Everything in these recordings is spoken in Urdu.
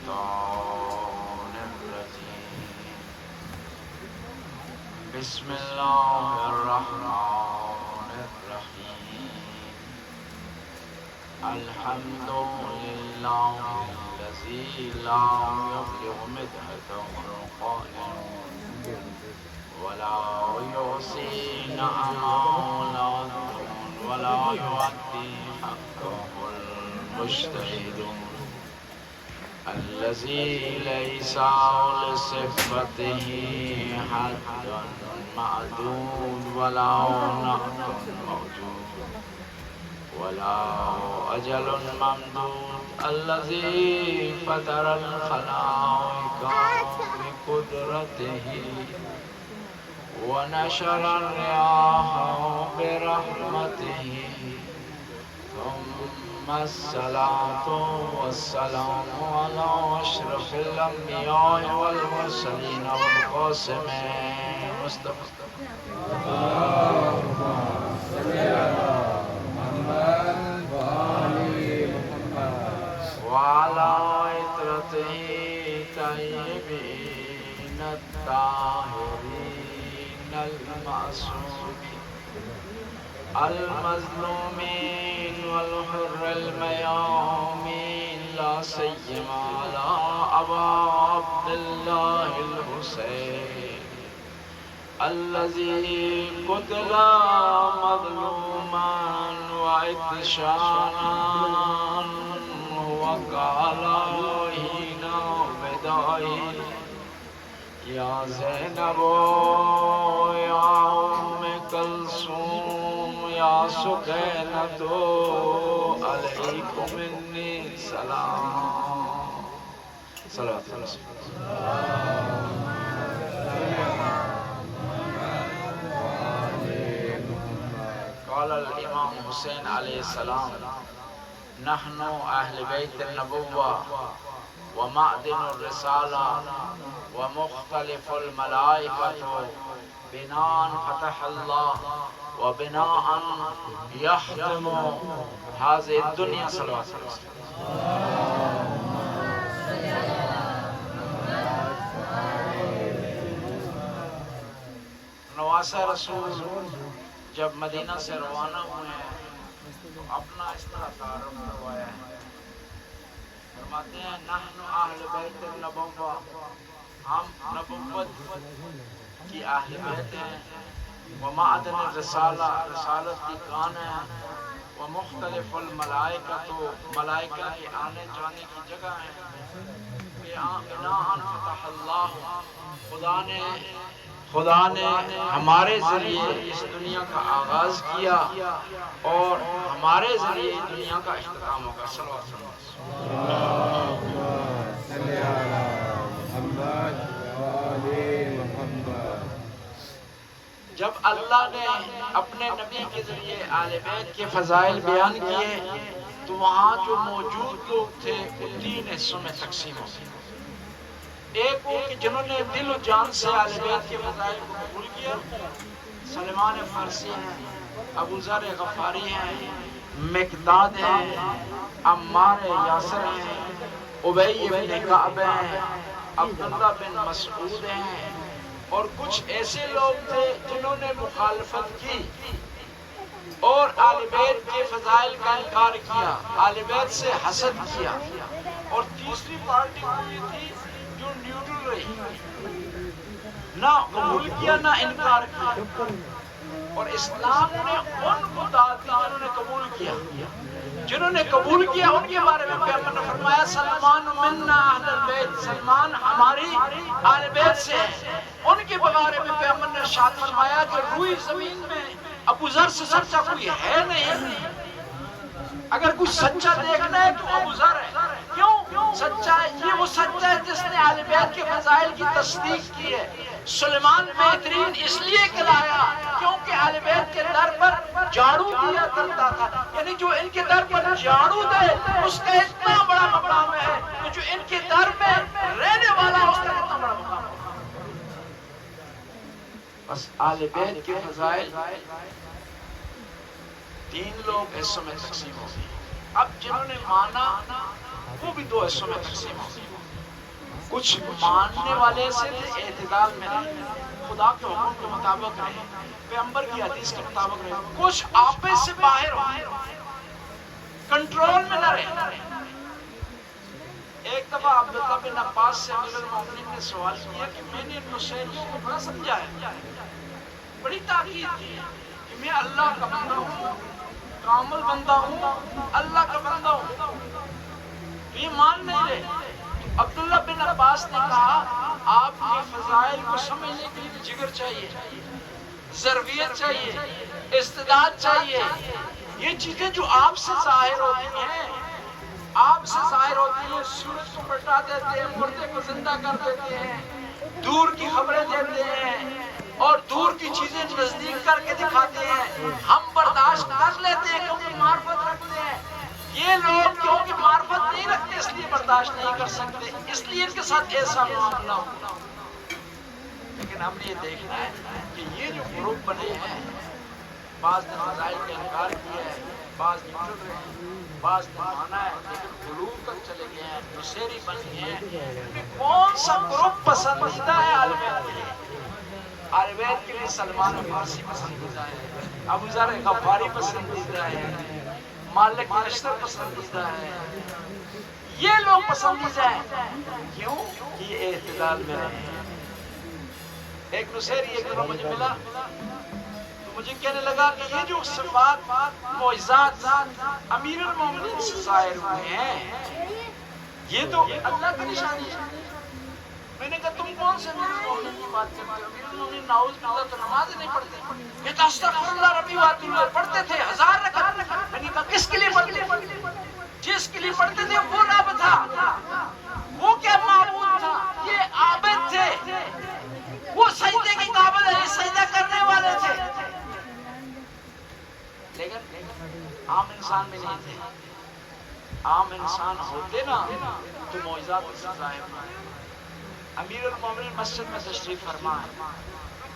الشيطان الرجيم بسم الله الرحمن الرحيم الحمد لله الذي لا يبلغ مدحته القائل ولا يحصي نعمه ولا يؤدي حقه المجتهد الذي ليس لصفته حد معدود ولا نعت موجود ولا أجل ممدود الذي فطر الخلائق بقدرته ونشر الرياح برحمته ثم الصلاة والسلام على أشرف الأنبياء والمرسلين والقاسم مصطفى اللهم صل على محمد وآل محمد وعلى عترته الطيبين الطاهرين المعصومين المظلومين والحر الميامين لا سيما على أبا عبد الله الحسين الذي قتل مظلوما وعطشانا وقال حين بدائه يا زينب يا أم كلثوم يا سكينة عليكم مني سلام صلوات الله قال الإمام حسين عليه السلام نحن أهل بيت النبوة ومعدن الرسالة ومختلف الملائكة بناء فتح الله وبناء يحتم هذه الدنيا صلوات الله نواسہ رسول جب مدینہ سے روانہ ہوئے ہیں تو اپنا اس طرح تعارف کروایا ہے فرماتے ہیں نحن اہل بیت النبوہ ہم نبوت کی اہل بیت ہیں ومعدن الرسالہ رسالت کی کان ہیں ومختلف الملائکہ تو ملائکہ کے آنے جانے کی جگہ ہیں بناء فتح اللہ خدا نے ہمارے ذریعے اس دنیا کا آغاز کیا اور ہمارے ذریعے اس دنیا کا اختتام ہوگا صلوات اللہ جب اللہ نے اپنے نبی کے ذریعے آل بیت کے فضائل بیان کیے تو وہاں جو موجود لوگ تھے وہ تین حصوں میں تقسیم ہو گئے ایک وہ کہ جنہوں نے دل و جان سے آل بیت کے فضائل کو قبول کیا سلمان فارسی ہیں ابو ذر غفاری ہیں مقداد ہیں عمار یاسر ہیں ابی بن کعب ہیں عبداللہ بن مسعود ہیں اور کچھ ایسے لوگ تھے جنہوں نے مخالفت کی اور آل بیت کے فضائل کا انکار کیا آل بیت سے حسد کیا اور تیسری پارٹی ہوئی تھی جو نیوٹرل رہی نہ قبول کیا نہ انکار کیا اور اسلام نے ان کو دعوت دی جنہوں نے قبول کیا جنہوں نے قبول کیا ان کے بارے میں پیغمبر نے فرمایا سلمان منا اہل البیت سلمان ہماری اہل بیت سے ہے ان کے بارے میں پیغمبر نے ارشاد فرمایا کہ روئی زمین میں ابو ذر سے سچا کوئی ہے نہیں اگر کچھ سچا دیکھنا ہے تو ابو ذر ہے کیوں سچا ہے یہ وہ سچا ہے جس نے اہل بیت کے فضائل کی تصدیق کی ہے سلیمان بہترین اس لیے کہلایا کیونکہ اہل بیت کے در پر جھاڑو دیا کرتا تھا یعنی جو ان کے در پر جھاڑو دے اس کا اتنا بڑا مقام ہے کہ جو ان کے در میں رہنے والا اس کا اتنا بڑا مقام ہے بس اہل بیت کے فضائل تین لوگ حصوں میں تقسیم ہو گئے اب جنہوں نے مانا وہ بھی دو حصوں میں تقسیم ہو گئے کچھ ماننے والے سے اعتدال میں رہے، خدا کے حکم کے مطابق رہے، پیغمبر کی حدیث کے مطابق رہے، کچھ آپے سے باہر ہو، کنٹرول میں نہ رہے۔ ایک دفعہ عبداللہ بن عباس سے امیر المومنین نے سوال کیا کہ میں نے نصیریوں کو بڑا سمجھا ہے، بڑی تاکید کی کہ میں اللہ کا بندہ ہوں، کامل بندہ ہوں، اللہ کا بندہ ہوں، یہ مان نہیں رہے۔ عبداللہ بن عباس نے کہا آپ کے فضائل کو سمجھنے کے لیے جگر چاہیے، ضروریت چاہیے، استعداد چاہیے۔ یہ چیزیں جو آپ سے ظاہر ہوتی ہیں، آپ سے ظاہر ہوتی ہیں، سورج کو پلٹا دیتے ہیں، مردے کو زندہ کر دیتے ہیں، دور کی خبریں دیتے ہیں اور دور کی چیزیں نزدیک کر کے دکھاتے ہیں، ہم برداشت کر لیتے ہیں کیونکہ معرفت رکھتے ہیں۔ یہ لوگ کیونکہ معرفت نہیں رکھتے اس لیے برداشت نہیں کر سکتے، اس لیے ان کے ساتھ ایسا معاملہ ہوتا۔ لیکن ہم نے یہ دیکھنا ہے کہ یہ جو گروپ بنے ہیں، بعض نے فضائل کا انکار کیا ہے، بعض نے چل رہے ہیں، بعض نے مانا ہے، لیکن غلوب تک چلے گئے ہیں، نصیری بن گئے ہیں۔ ان میں کون سا گروپ پسندیدہ ہے اہل بیت کے لیے؟ اہل بیت کے لیے سلمان فارسی پسندیدہ ہے، ابو ذر غفاری پسندیدہ ہے، مالک اشتر پسندیدہ ہے، یہ لوگ پسندیدہ ہیں۔ کیوں؟ کہ یہ اعتدال میں رہے ہیں۔ ایک نصیری ایک دفعہ مجھے ملا تو مجھے کہنے لگا کہ یہ جو صفات معجزات امیر المومنین سے ظاہر ہوئے ہیں، یہ تو اللہ کی نشانی ہے۔ میں نے کہا تم کون سے امیر المومنین کی بات کرتے ہو؟ امیر المومنین نعوذ باللہ تو نماز نہیں پڑھتے، یہ تو استغفر اللہ ربی واتو اللہ پڑھتے تھے 1000 رکعت۔ میں نے کہا کس کے لیے پڑھتے؟ جس کے لیے پڑھتے تھے وہ رب تھا، وہ کیا معبود تھا؟ یہ عابد تھے، وہ سجدے کی قابل ہے، سجدہ کرنے والے تھے، لیکن عام انسان میں نہیں تھے۔ عام انسان ہوتے نا تو معجزات سے ظاہر ہوئے۔ امیر المومنین مسجد میں تشریف فرما ہے،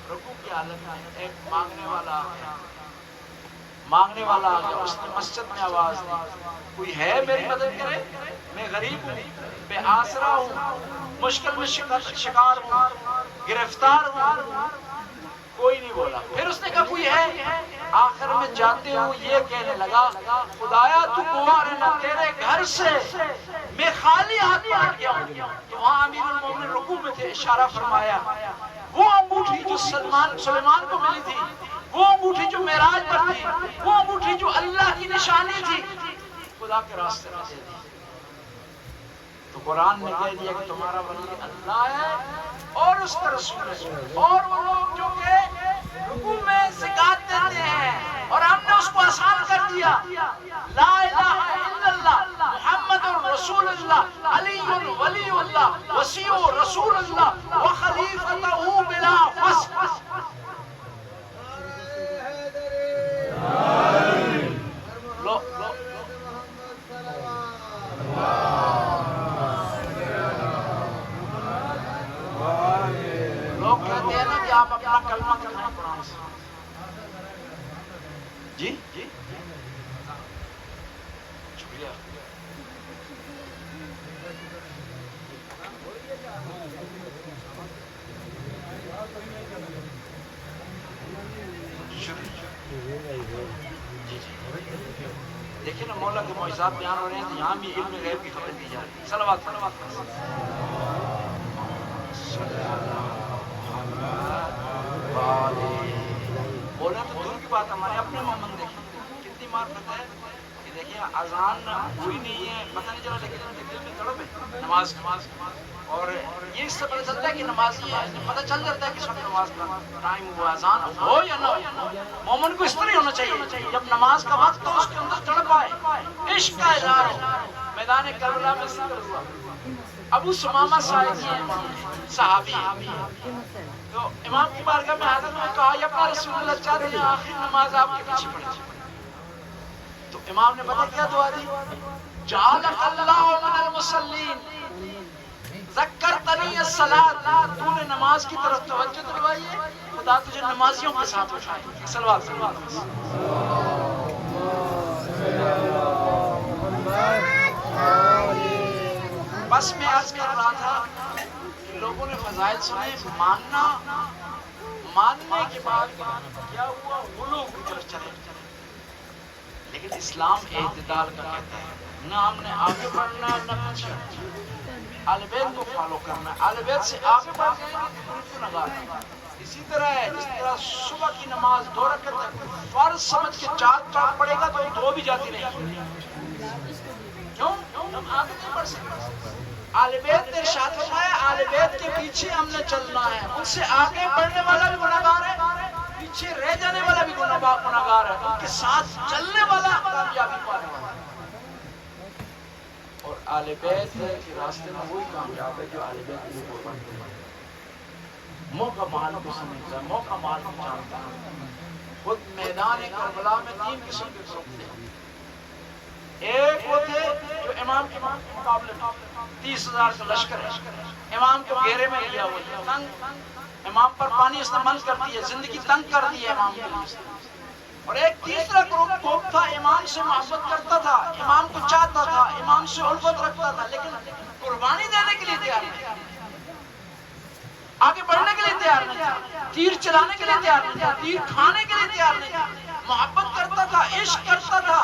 رکوع کی حالت میں ایک مانگنے والا آ گیا، اس نے مسجد میں آواز دی کوئی ہے میری مدد کرے، میں غریب ہوں، بے آسرا ہوں، مشکل میں شکار ہوں، گرفتار ہوں۔ کوئی نہیں بولا۔ پھر اس نے کہا کوئی ہے؟ آخر میں جاتے ہوں یہ کہنے لگا خدایا تو گواہ رہنا تیرے گھر سے میں خالی ہاتھ پلٹ گیا ہوں۔ تو وہاں امیر المومنین رکوع میں تھے، اشارہ فرمایا وہ انگوٹھی جو سلیمان کو ملی تھی، وہ انگوٹھی جو معراج پر تھی، وہ انگوٹھی جو اللہ کی نشانی تھی، خدا کے راستے میں دے دی۔ تو قرآن نے کہہ دیا کہ تمہارا ولی اللہ ہے اور اس کا رسول ہے، اور وہ لوگ جو کہ رکوع میں زکات دیتے ہیں، اور ہم نے اس کو آسان کر دیا، لا الہ الا اللہ محمد رسول اللہ علی ولی اللہ وسیع رسول اللہ وخلیفتہ بلا فسق۔ لوگ کہتے ہیں نا کہ آپ اپنا کلمہ کہنا قرآن سے۔ جی شکریہ۔ دیکھیں نا مولا کے معجزات بیان ہو رہے ہیں تو یہاں بھی علم غیب کی خبر دی جا رہی ہے۔ صلوات بولنا تو دور کی بات، ہمارے اپنے مومن دیکھیں کتنی معرفت ہے کہ دیکھیں اذان ہوئی نہیں ہے پتہ نہیں چلا، لیکن ان کے دل میں تڑپ ہے نماز، اور یہ اس سے پتہ چلتا ہے کہ نمازی ہے، پتہ چل جاتا ہے کہ سب نماز کا ٹائم ہوا، اذان ہو یا نہ ہو۔ مومن کو اس طرح ہونا چاہیے جب نماز کا وقت تو اس کے اندر تڑپ آئے، عشق کا اظہار ہو۔ میدان کربلا میں ذکر ہوا ابو سمامہ صاحب صحابی، تو امام کی بارگاہ میں حاضر ہوئے، کہا یا اپنا رسول اللہ چاہتے ہیں آخری نماز آپ کے پیچھے پڑھ جائے۔ تو امام نے پتہ کیا دعا دی؟ جعلک اللہ من المصلین ذکرتنی الصلاۃ، تو نے نماز کی طرف توجہ دلوائی ہے، خدا تجھے نمازیوں کے ساتھ اٹھائے۔ صلوات بس میں عرض کر رہا تھا لوگوں نے فضائل سنے، ماننے کے بعد کیا ہوا، غلو کی طرف چلے. لیکن اسلام اعتدال کا کہتا ہے، نہ ہم نے آگے بڑھنا ہے نہ پیچھے. اہل بیت کو فالو کرنا ہے، اہل بیت سے آگے بڑھ جائیں گے تو کو نگاہ. اسی طرح ہے جس طرح صبح کی نماز 2 رکعت فرض سمجھ کے 4 پڑھے گا تو 2 بھی جاتی نہیں. کیوں؟ ہم آگے نہیں بڑھ سکتے. اہل بیت نے ارشاد فرمایا اہل بیت کے پیچھے ہم نے چلنا ہے. ان سے آگے بڑھنے والا بھی گناہگار ہے، پیچھے رہ جانے والا بھی گناہگار ہے. ان کے ساتھ چلنے والا کامیابی پانے والا ہے. اور اہل بیت کے راستے میں وہی کامیاب ہے جو اہل بیت کی قربان کرتا ہے، موقع مال کو سمجھتا ہے، موقع مال کو جانتا ہے. خود میدان کربلا میں 3 قسم کے گروپ تھے. ایک وہ تھے جو امام کے مقابلے میں 30,000 کا لشکر ہے، امام کو گھیرے میں لیا ہوا ہے، تنگ امام پر پانی اس نے بند کر دی ہے، زندگی تنگ کر دی ہے امام کے لیے. اور ایک تیسرا گروپ تھا امام سے محبت کرتا تھا، امام کو چاہتا تھا، امام سے الفت رکھتا تھا، لیکن قربانی دینے کے لیے تیار نہیں تھا، آگے بڑھنے کے لیے تیار نہیں تھا، تیر چلانے کے لیے تیار نہیں تھا، تیر کھانے کے لیے تیار نہیں تھا. محبت کرتا تھا، عشق کرتا تھا،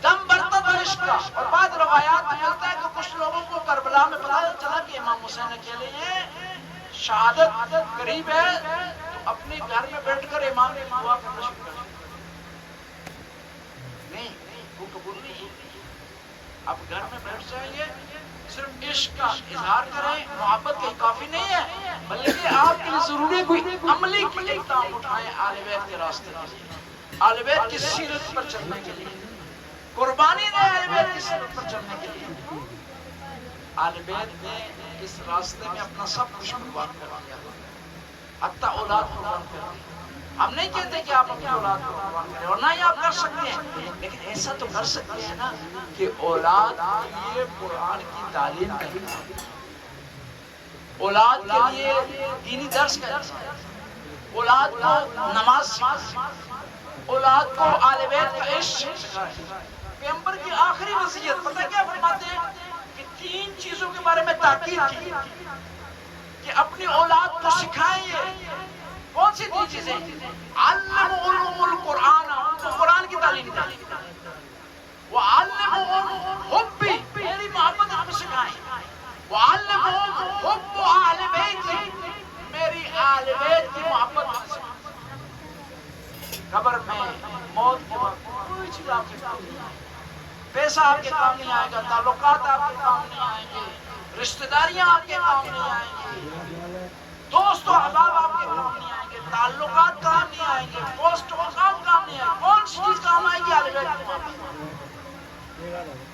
دم بھرتا تھا عشق کا. اور بعض روایات میں ملتا ہے کہ کچھ لوگوں کو کربلا میں پتہ چلا کہ امام حسین اکیلے ہیں، شہادت قریب ہے، تو اپنے گھر میں بیٹھ کر امام کی دعا کرنا شروع کر دیا. نہیں، وہ قبول نہیں ہوتی. اب گھر میں بیٹھ جائیں گے، صرف عشق کا اظہار کریں، محبت کا کافی نہیں ہے، بلکہ آپ کے لیے ضروری کوئی عملی اقدام اٹھائیں اہل بیت کے راستے کے لیے، اہل بیت کی سیرت پر چلنے کے لیے، قربانی دیں اہل بیت کی سیرت پر چلنے کے لیے. اہل بیت نے اس راستے میں اپنا سب کچھ قربان کر دیا، حتیٰ اولاد قربان کر دی. ہم نہیں کہتے کہ آپ اپنی اولاد کو قربان کریں، اور نہ ہی آپ کر سکتے ہیں، لیکن ایسا تو کر سکتے ہیں نا کہ اولاد کے لیے قرآن کی تعلیم کریں، اولاد کے لیے دینی درس کریں، اولاد کو نماز سکھائیں، اولاد کو اہل بیت کا عشق سکھائیں. پیغمبر کی آخری وصیت پتہ کیا فرماتے ہیں کہ 3 چیزوں کے بارے میں تاکید کی کہ اپنی اولاد کو سکھائیں. یہ کون سی 3 چیزیں؟ علموا القرآن، ان کو قرآن کی تعلیم دیں، وعلموا حبی، میری محبت ان کو سکھائیں، وعلموا حب اہل بیتی، میری اہل بیت کی محبت ان کو سکھائیں. قبر میں، موت کے وقت کوئی چیز آپ کے کام نہیں آئے گی، پیسہ آپ کے کام نہیں آئے گا، تعلقات آپ کے کام نہیں آئیں گے، رشتہ داریاں آپ کے کام نہیں آئیں گی، دوست و احباب آپ کے کام نہیں آئیں گے، تعلقات کام نہیں آئیں گے، پوسٹ و مقام کام نہیں آئیں گے. کون سی چیز کام آئے گی؟ اہل بیت کی محبت.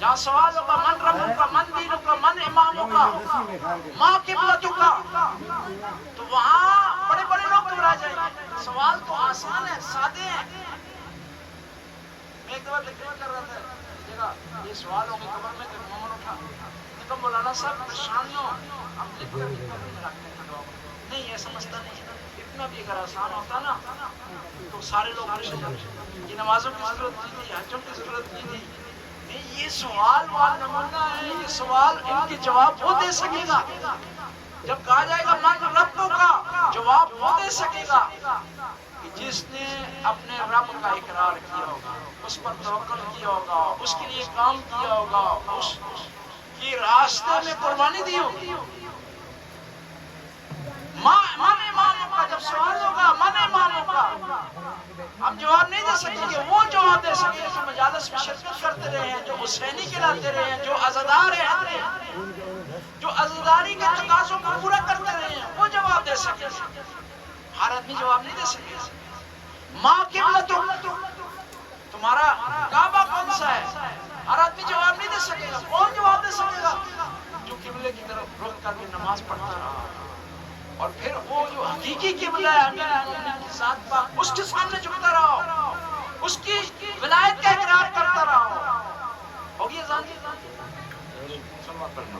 جہاں سوال ہوگا من ربک کا، من دینک کا، من امامک کا، ماں قبلتک کا، تو وہاں بڑے بڑے لوگ گھبرا جائیں گے. سوال تو آسان ہے، سادے ہیں. میں ایک دفعہ تقریر کر رہا تھا جگہ، یہ سوال ہوگی قبر میں، تو محمد اٹھا کہ مولانا صاحب پریشانیوں ہم لکھ کر رکھتے ہیں. نہیں، ایسا مسئلہ نہیں ہے. اتنا بھی اگر آسان ہوتا نا تو سارے لوگ پریشان ہوتے. یہ نمازوں کی ضرورت نہیں تھی، حجوں کی ضرورت نہیں تھی. نہیں، یہ سوال نمونہ ہے. یہ سوال ان کے جواب وہ دے سکے گا. جب کہا جائے گا من رب کا، جواب وہ دے سکے گا کہ جس نے اپنے رب کا اقرار کیا ہوگا، اس پر توکل کیا ہوگا، اس کے لیے کام کیا ہوگا، اس کی راستے میں قربانی دی ہوگی. من اماموں کا جب سوال ہوگا، من اماموں کا، ہم جواب نہیں دے سکیں گے. وہ جواب دے سکیں گے جو مجالس میں شرکت کرتے رہے ہیں، جو حسینی کہلاتے رہے ہیں، جو عزادار ہیں، جو عزاداری کے تقاضوں کو پورا کرتے رہے ہیں، وہ جواب دے سکیں گے. ہر آدمی جواب نہیں دے سکے. ماں قبلتک، تمہارا کعبہ کون سا ہے؟ ہر آدمی جواب نہیں دے سکے گا. کون جواب دے سکے گا؟ جو قبلے کی طرف رخ کر کے نماز پڑھتا رہا، اور پھر وہ جو حقیقی قبلہ ہے امیر المومنین کی ذات پاک، اس کے سامنے جھکتا رہا، اس کی ولایت کا اقرار کرتا رہا. ہوگی اذان کی؟ سلوات پڑھنا.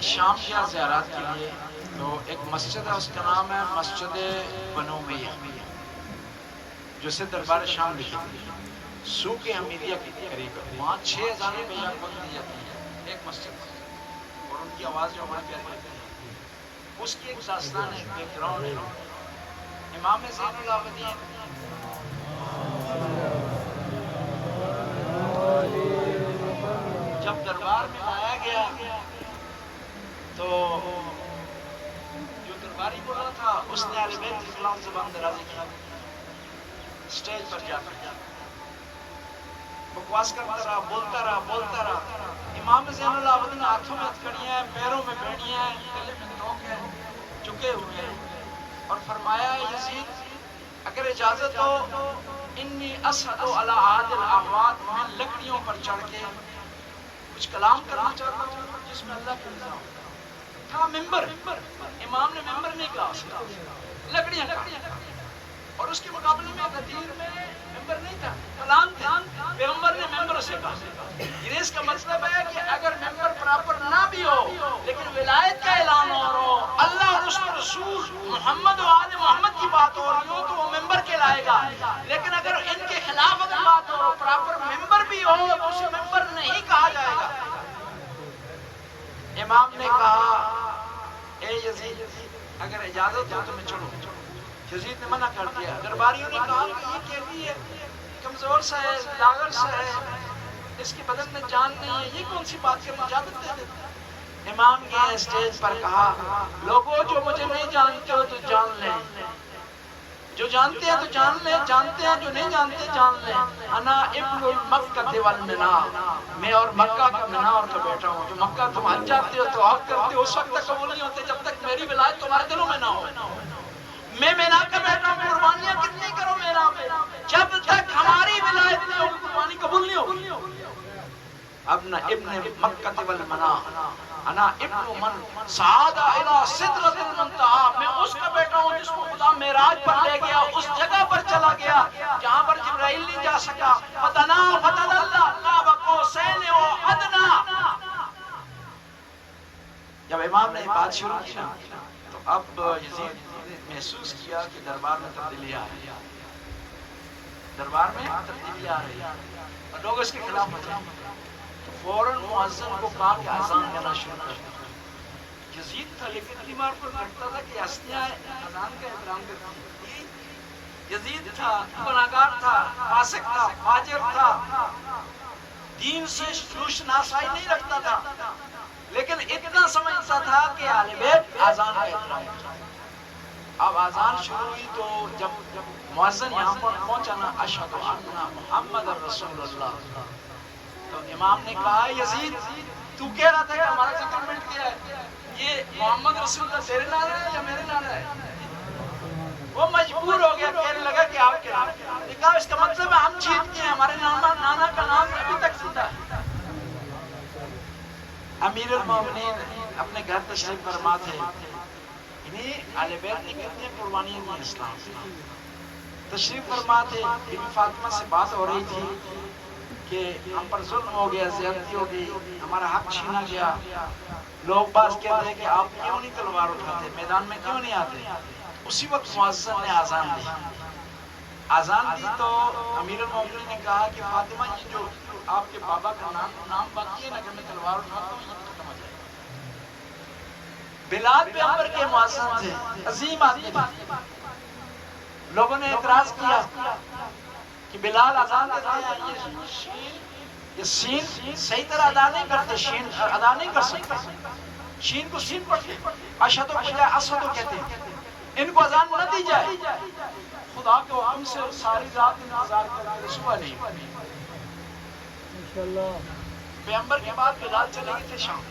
شام کیا زیارات کے لیے، تو ایک مسجد ہے، اس کا نام ہے مسجد بنو امیہ، جو سے دربار شام لکھی تھی، سوق حمیدیہ کے قریب ہے۔ وہاں 6000 بیعہ کھول دی جاتی ہے، ایک مسجد، اور ان کی آواز جو ہمارے پیاری لگتی ہے۔ اس کی ایک داستان ہے، بیک گراؤنڈ ہے۔ امام زین العابدین جب دربار میں لایا گیا تو جو درباری بولا تھا اس نے اہل بیت کے خلاف زبان درازی کی، اسٹیج پر جا کر بکواس کرتا رہا، بولتا رہا۔ امام زین العابدین ہاتھوں میں ہتھکڑیاں ہیں، پیروں میں بیڑیاں ہیں، گلے میں توق ہے، جھکے ہوئے ہیں، اور فرمایا یزید اگر اجازت ہو انی اسعد علی عاد الاحوات، میں لکڑیوں پر چڑھ کے کچھ کلام کرنا چاہتا ہوں جس میں اللہ کی رضا ہو۔ تھا ممبر، امام نے ممبر نہیں کہا، لکڑیاں کہا، اور اس کے مقابلے میں غدیر میں ممبر نہیں تھا، کلام تھا۔ پیغمبر نے ممبر سے کہا۔ یہ اس کا مطلب ہے کہ اگر ممبر پراپر نہ بھی ہو لیکن ولایت کا اعلان ہو رہا ہو، اللہ اور اس کے رسول محمد و آل محمد کی بات ہو رہی ہو تو وہ ممبر کہلائے گا۔ لیکن اگر ان کے خلاف اگر بات ہو، پراپر ممبر بھی ہو تو اسے ممبر نہیں کہا جائے گا۔ امام نے کہا اے یزید اگر اجازت ہو تو میں چلوں۔ یزید نے منع کر دیا۔ درباریوں نے کہا کہ یہ کیفی ہے، کمزور سا ہے، لاغر سا ہے، اس کے بدن میں جان نہیں ہے، یہ کون سی بات ہے، اجازت دے دے۔ امام گئے اسٹیج پر، کہا لوگوں جو مجھے نہیں جانتے ہو تو جان لیں، جو جانتے ہیں تو جان لیں، جانتے ہیں جو نہیں جانتے جان لیں۔ انا ابن المکہ والمنا، میں اور مکہ کا منار کا بیٹا ہوں۔ جو مکہ تم حج جاتے ہو تو حج کرتے ہو، اس وقت تک قبول نہیں ہوتے جب تک میری ولایت تمہارے دلوں میں نہ ہو۔ میں مینا کا بیٹا ہوں، قربانیاں کتنی کرو میرا پہ، جب تک ہماری ولایت نہیں ہوگی قربانی قبول نہیں ہوگی۔ ابن مکہ والمنا، انا ابن من صعد الی سدرۃ المنتہی، میں اس کا بیٹا ہوں جس کو خدا معراج پر لے گیا، اس جگہ پر چلا گیا جہاں پر جبرائیل نہیں جا سکا۔ فتنا فتدلی قاب قوسین و ادنی۔ جب امام نے بات شروع کی نا تو اب یزید نے محسوس کیا کہ دربار میں تبدیلی آ رہی ہے، دربار میں تبدیلی آ رہی ہے اور لوگ اس کے خلاف ہو جائیں۔ تو فوراً مؤذن کو کہا کہ اذان کرنا شروع کر دو۔ یزید تھا لیکن اتنی بار پر لگتا تھا کہ ہستیاں اذان کا احترام کرتی ہیں۔ یزید تھا، گناہگار تھا، فاسق تھا، فاجر تھا، دین سے روشناسائی نہیں رکھتا تھا، لیکن اتنا سمجھتا تھا کہ اہل بیت اذان کا احترام کرتا ہے۔ اب اذان شروع ہوئی تو جب مؤذن یہاں پر پہنچا نا، اشہد ان محمد رسول اللہ، تو امام نے کہا یزید تو کہہ رہا تھا کہ ہمارا ذکر مٹ گیا ہے، یہ محمد رسول اللہ تیرے نعرہ ہے یا میرے نعرہ ہے؟ وہ مجبور ہو گیا، کہنے لگا کہ آپ کے نعرہ ہے۔ نے کہا اس کا مطلب ہے ہم جیت گئے ہیں، ہمارے نانا کا نام ابھی تک زندہ ہے۔ امیر المومنین اپنے گھر تشریف فرما تھے، انہیں اہل بیت نے کتنی قربانیاں دی اسلام سے۔ تشریف فرما تھے، بی بی فاطمہ سے بات ہو رہی تھی کہ ہم پر ظلم ہو گیا، زیادتی ہو گئی، ہمارا حق چھینا گیا. لوگ باز کہتے ہیں کہ آپ کیوں نہیں تلوار اٹھاتے، میدان میں کیوں نہیں آتے. اسی وقت مؤذن نے آزان دی. آزان دی تو امیر المومنین نے کہا کہ فاطمہ یہ جو آپ کے بابا کا نام باقی ہے نا کہ میں تلوار اٹھاتا ہوں، یہ ختم ہو جائے. بلال پیغمبر کے مؤذن تھے، عظیم آدمی تھے. لوگوں نے اعتراض کیا کہ بلال اذان دیتے ہیں، یہ سین صحیح طرح ادا نہیں کرتے، شین ادا نہیں کر سکتے، شین کو سین پڑھتے، اشہد کو بجائے اسود کہتے ہیں. ان کو اذان نہ دی جائے. خدا کے حکم سے ساری رات انتظار کرتے، صبح نہیں. پیغمبر کے بعد بلال چلے گئے تھے شام.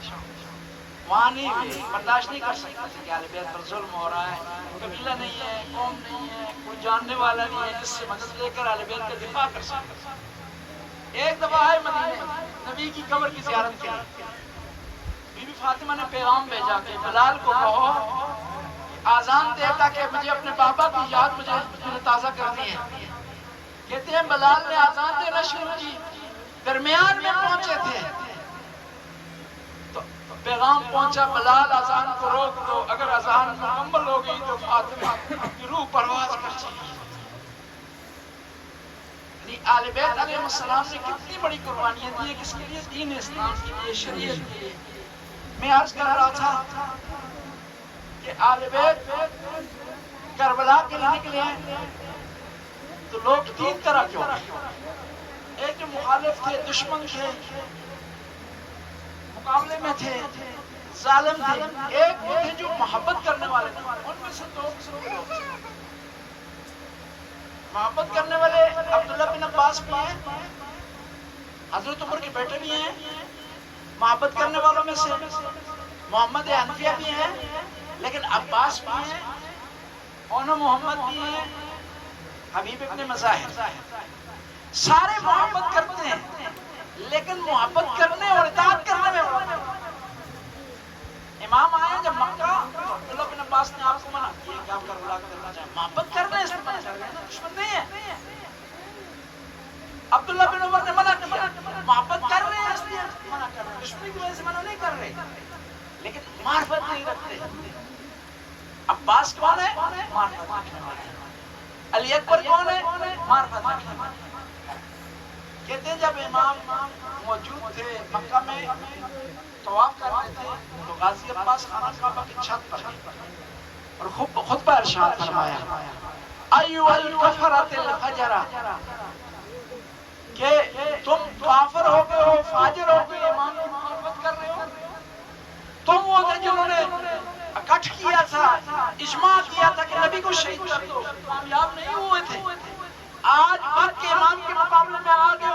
وہاں نہیں ہوئے، برداشت نہیں کر سکتے تھے کہ اہل بیت پر ظلم ہو رہا ہے. قبیلہ نہیں ہے، قوم نہیں ہے، کوئی جاننے والا نہیں ہے جس سے مدد لے کر اہل بیت کا دفاع کر سکتے. ایک دفعہ آئے مدینے، نبی کی قبر کی زیارت کے لیے. بی بی فاطمہ نے پیغام بھیجا کہ بلال کو کہو آزان دیتا کہ مجھے اپنے بابا کی یاد مجھے تازہ کرنی ہے. کہتے ہیں بلال نے آزان دینا شروع کی، درمیان میں پہنچے تھے تو پیغام پہنچا بلال آزان کو روک دو، اگر آزان مکمل ہو گئی تو فاطمہ کی روح پرواز کر چکی. آل بیت علیہ السلام نے کتنی بڑی قربانیاں دی ہیں کس کے لیے؟ دین اسلام کے لیے، شریعت کے لیے. میں عرض کر رہا تھا کہ آل بیت کربلا کے لیے نکلے ہیں تو لوگ تین طرح کے ہوتے ہیں. ایک جو مخالف تھے، دشمن تھے، مقابلے میں تھے، ظالم تھے. ایک وہ تھے جو محبت کرنے والے تھے. ان میں سے دو قسم کے لوگ تھے. محبت کرنے والے عبداللہ بن عباس بھی ہیں، حضرت عمر کے بیٹے بھی ہیں. محبت کرنے والوں میں سے محمد حنفیہ بھی ہیں، لیکن عباس بھی ہیں، اونو محمد بھی ہیں، حبیب ابن مظاہر. سارے محبت کرتے ہیں لیکن محبت کرنے اور اطاعت کرنے میں فرق ہے. امام آئے جب مکہ تو عبداللہ بن عباس نے آپ کو منع کیا کہ آپ کربلا کرنا چاہیں. محبت کرنے اس میں منع کر رہے ہیں، دشمن نہیں ہے. عبداللہ بن عمر نے منع کیا، محبت کر رہے ہیں اس لیے منع کر رہے ہیں، دشمنی کی وجہ سے منع نہیں کر رہے، لیکن معرفت نہیں رکھتے. عباس کون ہے؟ معرفت رکھنے والے. علی اکبر کون ہے؟ معرفت رکھنے والے. کہتے ہیں جب امام موجود تھے مکہ میں طواف کر رہے تھے تو غازی عباس خانہ کعبہ کی چھت پر اور خطبہ ارشاد فرمایا ایھا الکفرۃ الفجرہ، کہ تم کافر ہو گئے ہو، فاجر ہو گئے، امام کی مخالفت کر رہے ہو. تم وہ تھے جنہوں نے اکٹھ کیا تھا، اجماع کیا تھا کہ نبی کو شہید کر دو، کامیاب نہیں ہوئے تھے. آج وقت کے امام کے مقابلے میں آ گئے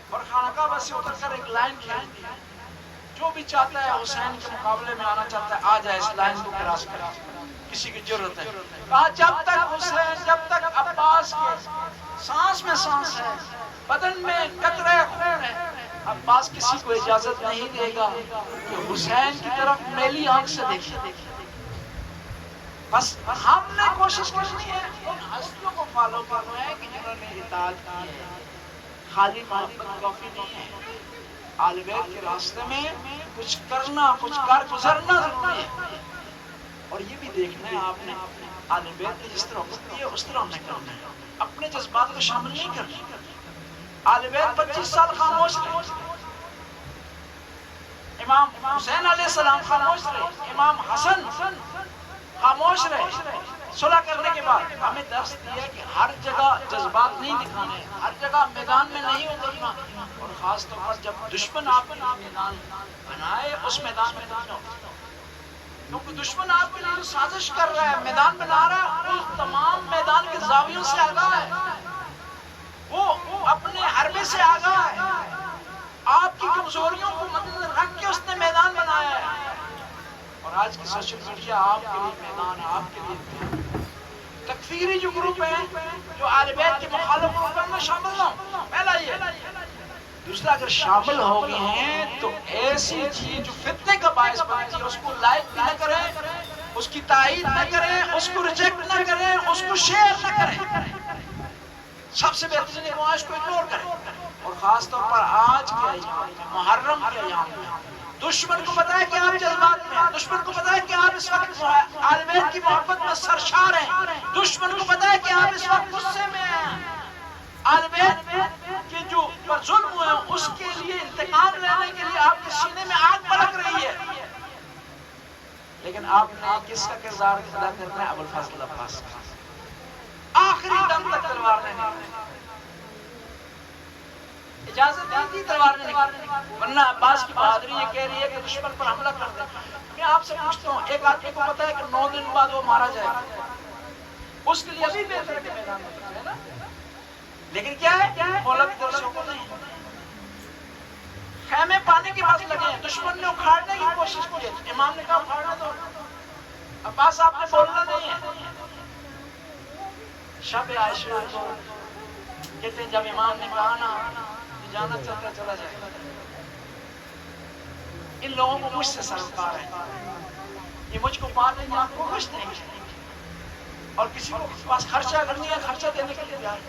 اور خانہ کعبہ سے اتر کر ایک لائن کھینچ دی. جو بھی چاہتا ہے حسین کے مقابلے میں آنا چاہتا ہے آ جائے، اس لائن کو کراس کرے. کسی کی جرت ہے؟ کہا جب تک حسین، جب تک عباس کے سانس میں سانس ہے، بدن میں قطرہ خون ہے، عباس کسی کو اجازت نہیں دے گا کہ حسین کی طرف میلی آنکھ سے دیکھے. بس ہم نے کوشش کرنی ہے ان ہستیوں کو فالو کرنا ہے کہ جنہوں نے اطاعت کی ہے. خالی محبت کافی نہیں ہے، آل بیت کے راستے میں کچھ کرنا، کچھ کر گزرنا ضروری ہے. اور یہ بھی دیکھنا ہے آپ نے آل بیت نے جس طرح حکم دیا اس طرح ہم نے کرنا ہے. اپنے جذبات کو شامل نہیں کرنا. آل بیت 25 سال خاموش رہے، امام حسین علیہ السلام خاموش رہے، امام حسن خاموش رہے. صلح کرنے کے بعد ہمیں درس دیا کہ ہر جگہ جذبات نہیں دکھانے، ہر جگہ میدان میں نہیں اترنا، اور خاص طور پر جب دشمن آپ کے لیے میدان بنائے اس میدان میں نہیں اترنا. کیونکہ دشمن آپ کے لیے جو سازش کر رہا ہے، میدان بنا رہا ہے، اس تمام میدان کے زاویوں سے آگاہ ہے، وہ اپنے حربے سے آگاہ ہے. آپ کی کمزوریوں کو مدنظر رکھ کے اس نے میدان بنایا ہے. اور آج کی سوشل میڈیا آپ کے لیے میدان ہے، آپ کے لیے تکفیری جو گروپ ہیں جو آل بیت کے مخالف گروپ میں شامل نہ ہوں. پہلا یہ. دوسرا اگر شامل ہو گئے ہیں تو ایسی چیز جو فتنے کا باعث بنتی ہے اس کو لائک نہ کریں، اس کی تائید نہ کریں، اس کو ریجیکٹ نہ کریں، اس اس کو شیئر نہ کریں. سب سے بہترین ہے وہ اس کو اگنور کریں. اور خاص طور پر آج کے ایام میں، محرم کے ایام میں، دشمن کو پتا ہے کہ آپ جذبات میں ہیں، دشمن کو پتا ہے کہ آپ اس وقت اہل بیت کی محبت میں سرشار ہیں، دشمن کو پتا ہے کہ آپ اس وقت غصے میں ہیں. اہل بیت کے جو پر ظلم ہوئے ہیں اس کے لیے انتقام لینے کے لیے آپ کے سینے میں آگ بھڑک رہی ہے. لیکن آپ نے کس کا کردار ادا کرنا ہے؟ ابوالفضل عباس کا. آخری دم تک تلوار نہیں نکلی، اجازت نہیں تھی تلوار نہیں نکلی، ورنہ عباس کی بہادری یہ کہہ رہی ہے کہ دشمن پر حملہ کر دیں. میں آپ سے پوچھتا ہوں، ایک آدمی کو پتا ہے کہ 9 دن بعد وہ مارا جائے گا، اس کے لیے ابھی بہتر ہے کہ میدان میں اترے نا. لیکن کیا ہے؟ مولوی درسوں کو نہیں، خیمے پانے کی بات لگے ہیں. دشمن نے اکھاڑنے کی کوشش کی ہے، امام نے کہا اکھاڑنے دو. عباس آپ نے بولنا نہیں ہے. شب عاشورا کو کہتے ہیں جب امام نے کہا نا کہ جانا چلتا چلا جائے. ان لوگوں کو مجھ سے سرکار ہے، یہ مجھ کو پا لیں گے، آپ کو کچھ نہیں. اور کسی کو پاس خرچہ کرنی ہے خرچہ دینے کے لیے تیار،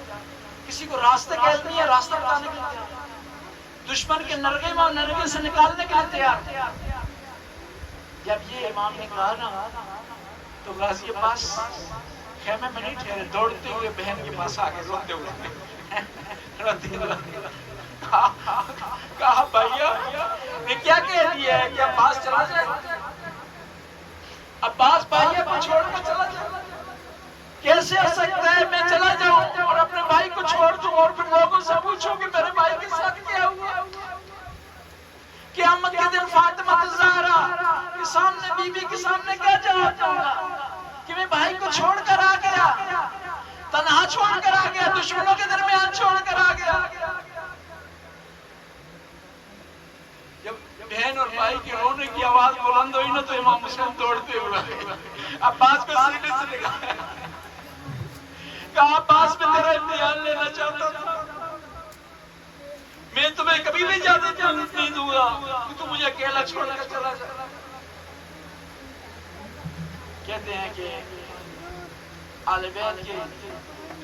کسی کو راستے کہتے ہیں راستہ بتانے کے لیے تیار، دشمن کے نرغے میں اور نرغے سے نکالنے کے لیے تیار. جب یہ امام نے کہا نا تو غازی عباس خیمے میں نہیں ٹھہرے، دوڑتے ہوئے بہن کے پاس آگے روتے ہوئے کہا بھائیا نے کیا کہہ دیا ہے کہ عباس چلا جائے؟ عباس بھائیا کو چھوڑ کر چلا جائے؟ کیسے ہو سکتا ہے میں چلا جاؤں اور اپنے بھائی کو چھوڑ دوں اور پھر لوگوں سے پوچھوں کہ میرے بھائی کے ساتھ کیا ہوا؟ قیامت کے دن فاطمہ الزہرا کے سامنے، بی بی کے سامنے کیا جواب دوں گا کہ میں بھائی کو چھوڑ کر آ گیا، تنہا چھوڑ کر آ گیا، دشمنوں کے درمیان چھوڑ کر آ گیا. جب بہن اور بھائی کے رونے کی آواز بلند ہوئی نا تو امام حسین دوڑتے ہوئے عباس کو سینے سے لگایا، کہا عباس میں تیرا امتحان لینا چاہتا تھا، میں تمہیں کبھی بھی اجازت نہیں دوں گا کہ تم مجھے اکیلا چھوڑ کر چلا جائے. کہتے ہیں کہ اہل بیت کے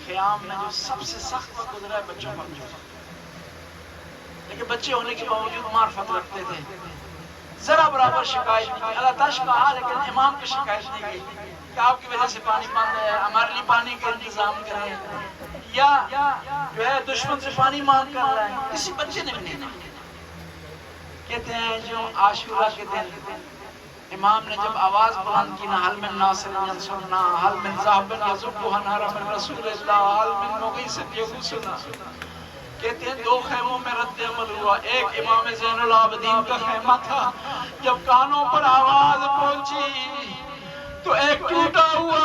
قیام میں جو سب سے سخت وقت گزرا ہے بچوں پر جو، لیکن بچے ہونے کے باوجود معرفت رکھتے تھے، ذرا برابر شکایت نہیں کی. اللہ تعالیٰ کہا لیکن امام کی شکایت نہیں کی کہ آپ کی وجہ سے پانی بند ہے، ہمارے لیے پانی کا انتظام کریں، یا جو ہے دشمن سے پانی مانگ کر لائیں. کسی بچے نے بھی نہیں کہا. کہتے ہیں جو عاشورا کے دن امام نے جب آواز بلند کی نا حل من ناصر ینصرنا حل من ذاہب یذبها نارا من رسول اللہ حل من مغیث یغوثنا، کہتے ہیں 2 خیموں میں رد عمل ہوا. ایک امام زین العابدین کا خیمہ تھا، جب کانوں پر آواز پہنچی تو ایک ٹوٹا ہوا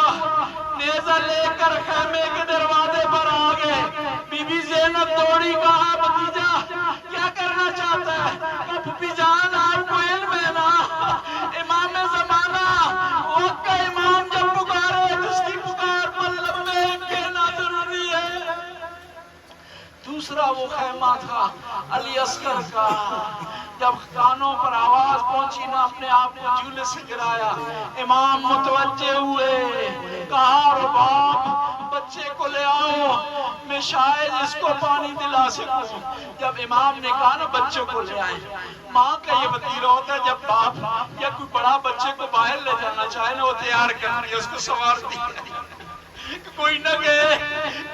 نیزہ لے کر خیمے کے دروازے پر آ گئے. بی بی زینب دوڑی، کہا بھتیجا کیا کرنا چاہتا ہے؟ کہا پھپھی جان آپ کو علم ہے نا، امام زمانہ وقت کا امام جب پکارے جس کی پکار پر لبیک کہنا ضروری ہے. دوسرا وہ خیمہ تھا علی اصغر کا، جب کانوں پر آواز پہنچی نا اپنے آپ کو جھولے سے گرایا. امام متوجہ ہوئے، کہا رباب بچے کو لے آؤ، میں شاید اس کو پانی دلا سکوں. جب امام نے کہا نا بچوں کو لے آئے، ماں کا یہ وطیرہ ہوتا ہے جب باپ یا کوئی بڑا بچے کو باہر لے جانا چاہے نا وہ تیار کرتی ہے، اس کو سنوارتی ہے، کوئی نہ کہے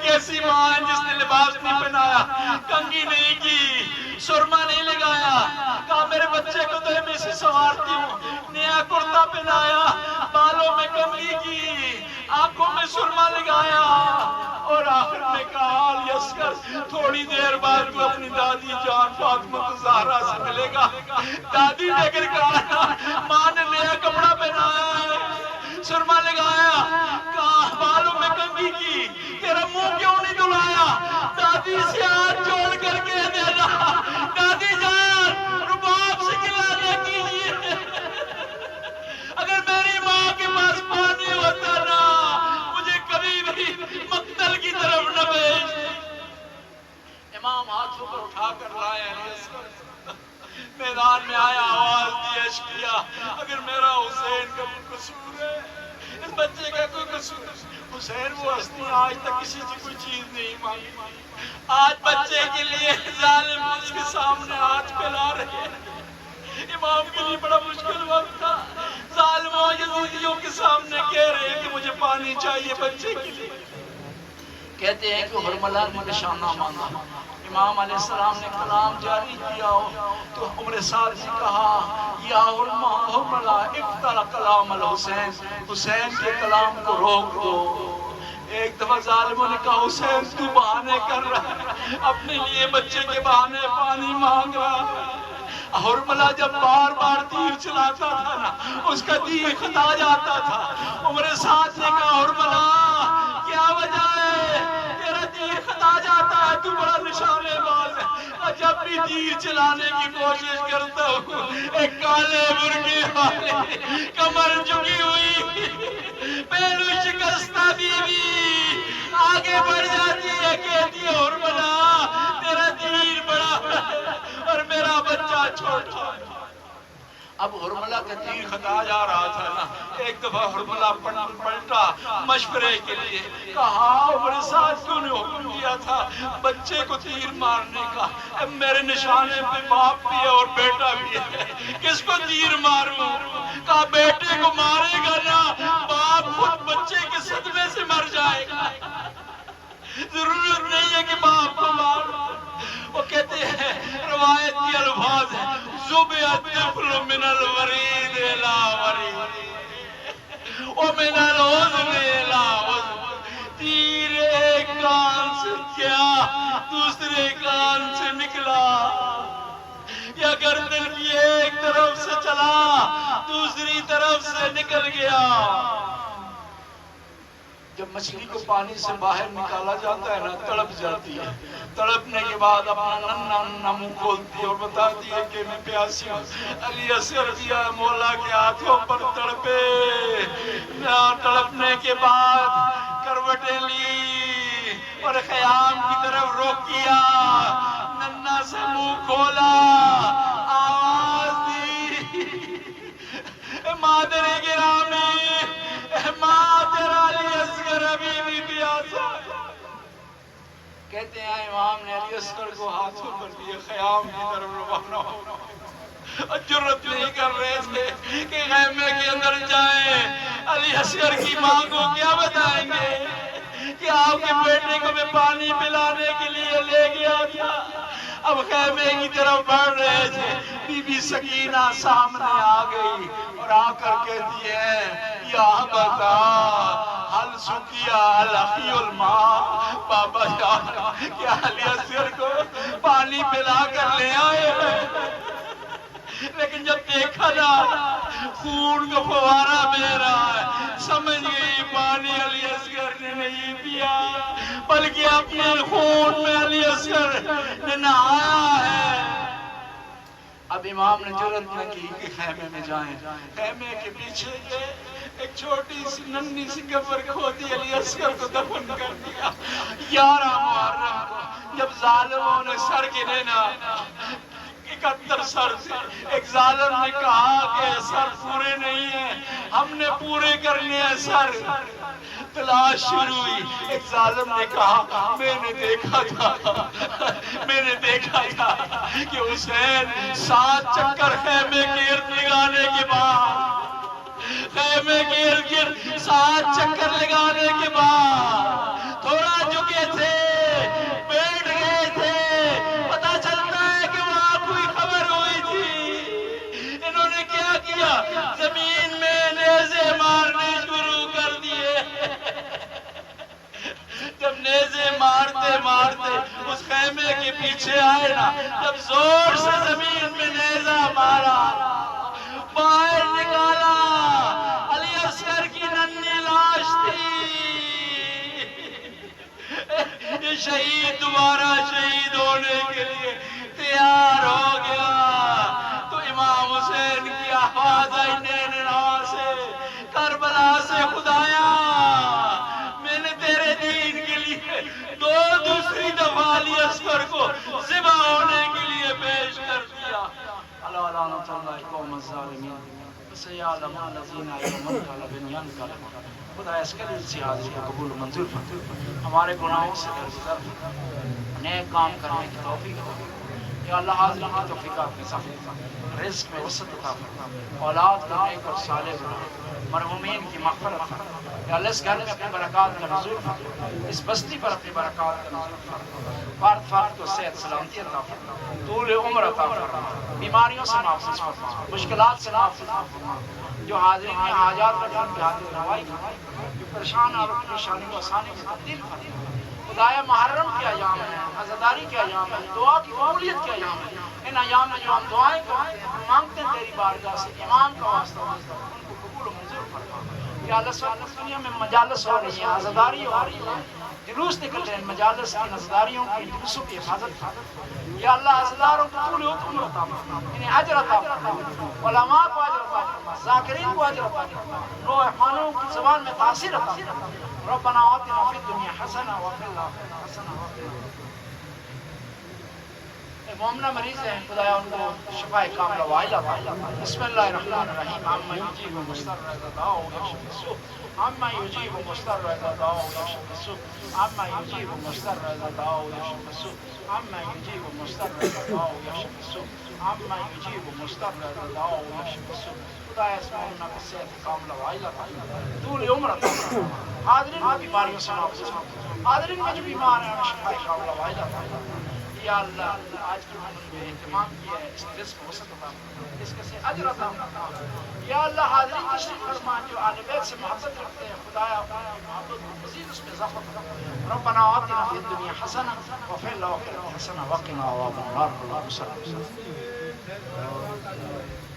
کیسی ماں ہے جس نے لباس نہیں پہنایا، کنگھی نہیں کی، سرما نہیں لگایا. کہا میرے بچے کو تو میں سے سنوارتی ہوں، نیا کرتا پہنایا، بالوں میں کنگھی کی، آنکھوں میں سرما لگایا. اور آخر میں کہا علی اصغر تھوڑی دیر بعد تو اپنی دادی جان فاطمہ الزہرا سے ملے گا. دادی نے اگر کہا ماں نے نیا کپڑا پہنایا ہے، سرما لگایا، کہا بالوں میں کنگھی کی، تیرا منہ کیوں نہیں دھلایا؟ دادی سے ہاتھ جوڑ کر کہہ دینا دادی جان رباب سے کھلانے کے لیے اگر میری ماں کے پاس پانی ہوتا نا مجھے کبھی بھی مقتل کی طرف نہ بھیج. امام ہاتھوں پر اٹھا کر لائے، میدان میں آیا، آواز دی، عشق کیا، اگر میرا حسین کا کوئی قصور ہے، اس بچے کا کوئی قصور ہے، حسین وہ ہستی آج تک کسی سے کوئی چیز نہیں مانگی، آج بچے کے لیے ظالم اس کے سامنے ہاتھ پھیلا رہے ہیں۔ امام کے لیے بڑا مشکل وقت تھا، ظالموں یزیدیوں کے سامنے کہہ رہے ہیں کہ مجھے پانی چاہیے بچے کے لیے۔ کہتے ہیں کہ حرملہ نے نشانہ مانگا، امام علیہ السلام نے کلام جاری کیا تو عمر سعد نے کہا یا حرملہ افتر کلام الحسین، حسین کے کلام کو روک دو۔ ایک دفعہ ظالموں نے کہا حسین تو بہانے کر رہا ہے، اپنے لیے بچے کے بہانے پانی مانگ رہا ہے۔ حرملہ جب بار بار تیر چلاتا تھا نا اس کا تیر خطا جاتا تھا۔ عمر سعد نے کہا حرملہ کیا وجہ ہے تیرا تیر خطا جاتا ہے، تو بڑا نشانے باز ہے، اور جب بھی تیر چلانے کی کوشش کرتا ہوں ایک کالے مرغے والے کمر جھکی ہوئی پہلو شکستہ بیوی آگے بڑھ جاتی ہے، کہتی ہے حرملہ تیرا تیر بڑا ہے اور میرا بچہ چھوٹا ہے۔ اب حرملہ کا تیر خطا جا رہا تھا نا، ایک دفعہ حرملہ پلٹا مشورے کے لیے، کہا عمر سعد کیوں نے حکم دیا تھا بچے کو تیر مارنے کا، اب میرے نشانے پہ باپ بھی ہے اور بیٹا بھی ہے، کس کو تیر ماروں؟ کہا بیٹے کو مارے گا نا باپ خود بچے کے صدمے سے مر جائے گا، ضرورت نہیں ہے کہ باپ کو مارو۔ وہ کہتے ہیں روایت کی الفاظ ہے زُبِّئَ الطفل من الورید الی ورید ومن الحزن الی حزن، تیر ایک کان سے کیا دوسرے کان سے نکلا، یا گردن کی ایک طرف سے چلا دوسری طرف سے نکل گیا۔ جب مچھلی کو پانی سے باہر نکالا جاتا ہے نا تڑپ جاتی ہے، تڑپنے کے بعد اپنا ننھا ننھا منہ کھولتی ہے اور بتاتی ہے کہ میں پیاسی ہوں۔ علی اصغر بھی مولا کے ہاتھوں پر تڑپے، تڑپنے کے بعد کروٹیں لی اور خیام کی طرف رخ کیا، ننھا سے منہ کھولا، آواز دی مادر گرامی، مادر علی اصغر ابھی بھی پیاسا۔ کہتے ہیں امام نے علی اصغر کو ہاتھوں پر دیے، خیام کی طرف روانہ ہو، اور جرت نہیں کر رہے تھے کہ خیمے کے اندر جائیں۔ علی اصغر کی ماں کو کیا بتائیں گے کہ آپ کے بیٹے کو میں پانی پلانے کے لیے لے گیا تھا۔ اب خیمے کی طرف بڑھ رہے تھے، بی بی سکینہ سامنے آ گئی اور آ کر کہتی ہے یا بتا حل سکیا لقی الماء، بابا جان کیا علی اصغر کو پانی پلا کر لے آئے ہیں؟ لیکن جب دیکھا نا خون کا فوارہ بہہ رہا ہے، سمجھ گئی پانی علی اصغر نے نہیں پیا بلکہ اپنے خون میں علی اصغر نے نہایا ہے۔ اب امام نے جرت نہ کی کہ خیمے میں جائیں، خیمے کے پیچھے ایک چھوٹی سی ننھی سی قبر کھودی، علی اصغر کو دفن کر دیا۔ 11 محرم کو جب ظالموں نے سر گنے نا 71 سر سے، ایک ظالم نے کہا کہ سر پورے نہیں ہیں، ہم نے پورے کرنے ہیں سر۔ تلاش شروع ہوئی، ایک ظالم نے کہا میں نے دیکھا تھا کہ حسین 7 چکر خیمے کے ارد لگانے کے بعد، خیمے کے ارد گرد 7 چکر لگانے کے بعد تھوڑا جھکے تھے، بیٹھ گئے تھے، پتا چلتا ہے کہ وہاں کوئی خبر ہوئی تھی۔ انہوں نے کیا کیا؟ زمین میں نیزے مارنے شروع کر دیے۔ جب نیزے مارتے مارتے اس خیمے کے پیچھے آئے نا، جب زور سے زمین میں نیزہ مارا، باہر نکالا، علی اصغر کی ننھی لاش تھی۔ یہ شہید دوبارہ شہید ہونے کے لیے تیار ہو گیا۔ تو امام حسین کی آواز آئی نینوا سے، کربلا سے، خدایا میں نے تیرے دین کے لیے دوسری دفعہ علی اصغر کو ذبح ہونے کے لیے پیش کر دیا۔ اللہ لعنت اللہ قوم الظالمین۔ فسيعلم الذين يؤمنون بنيان خدا اس کے لیے حاضری کو قبول و منظور فرما، ہمارے گناہوں سے درگزر فرما، نیک کام کرنے کی توفیق دے یا اللہ، حاضری کی توفیق اپنے ساتھ، رزق میں وسعت عطا فرما، اولاد کو نیک اور صالح بنا، مرحومین کی مغفرت فرما یا اللہ، اس گھر میں اپنی برکات کا نزول فرما، اس بستی پر اپنی برکات کا نزول فرما، فرد فرد کو صحت سلامتی عطا فرما، طول عمر عطا فرما، بیماریوں سے محفوظ فرما، مشکلات سے محفوظ فرما، جو حاضرین میں حاجات رکھیں ان کی حاجت روائی فرما، جو پریشان اور پریشانی کو آسانی میں تبدیل فرما۔ خدایا محرم کے ایام ہیں، عزاداری کے ایام ہیں، دعا کی قبولیت کے ایام ہیں، ان ایام میں جو ہم دعائیں کرتے ہیں، ہم مانگتے ہیں تیری بارگاہ سے ایمان کا واسطہ واسطہ ان کو قبول و منظور فرما۔ یا اللہ سب دنیا میں مجالس ہو رہی ہیں، عزاداری ہو رہی ہے، جلوس نکل رہے ہیں، مجالس کی عزاداریوں کی جلوسوں کی حفاظت فرما۔ یا اللہ عزاداروں کو طول عمر عطا فرما، انہیں اجر عطا فرما، علماء کو اجر عطا فرما، ذاکرین کو اجر عطا فرما، روحانیوں کی زبان میں تاثیر عطا فرما۔ ربنا آتنا فی الدنیا حسنہ وفی الآخرۃ حسنہ وقنا عذاب النار۔ مومنہ مریض ہیں، خدایا ان کو شفاء کاملہ وعاجلہ عطا فرما۔ بسم اللہ الرحمن الرحیم، عما یجیب مضطر اذا دعاه ویکشف السوء، عما یجیب مضطر اذا دعاه ویکشف السوء، عما یجیب مضطر اذا دعاه ویکشف السوء، عما یجیب مضطر اذا دعاه ویکشف السوء، عما یجیب مضطر اذا دعاه ویکشف السوء۔ خدایا اس مومنہ کو صحت کاملہ وعاجلہ عطا فرما، طول عمر عطا فرما، حاضرین کو بیماریوں سے محفوظ فرما، حاضرین میں جو بیمار ہیں انہیں شفاء کاملہ وعاجلہ عطا فرما۔ یا اللہ آج کی ہم نے اہتمام کیا ہے، اس رزق کو وسعت عطا فرما، اس کا سے اجر عطا فرما۔ یا اللہ حاضرین تشریف فرما جو اہل بیت سے محبت رکھتے ہیں، خدایا اپنی محبت کو مزید اس میں اضافہ فرما۔ ربنا آتنا فی الدنیا حسنہ وفی الآخرۃ حسنہ وقنا عذاب النار۔ اللہم صل علی سیدنا محمد۔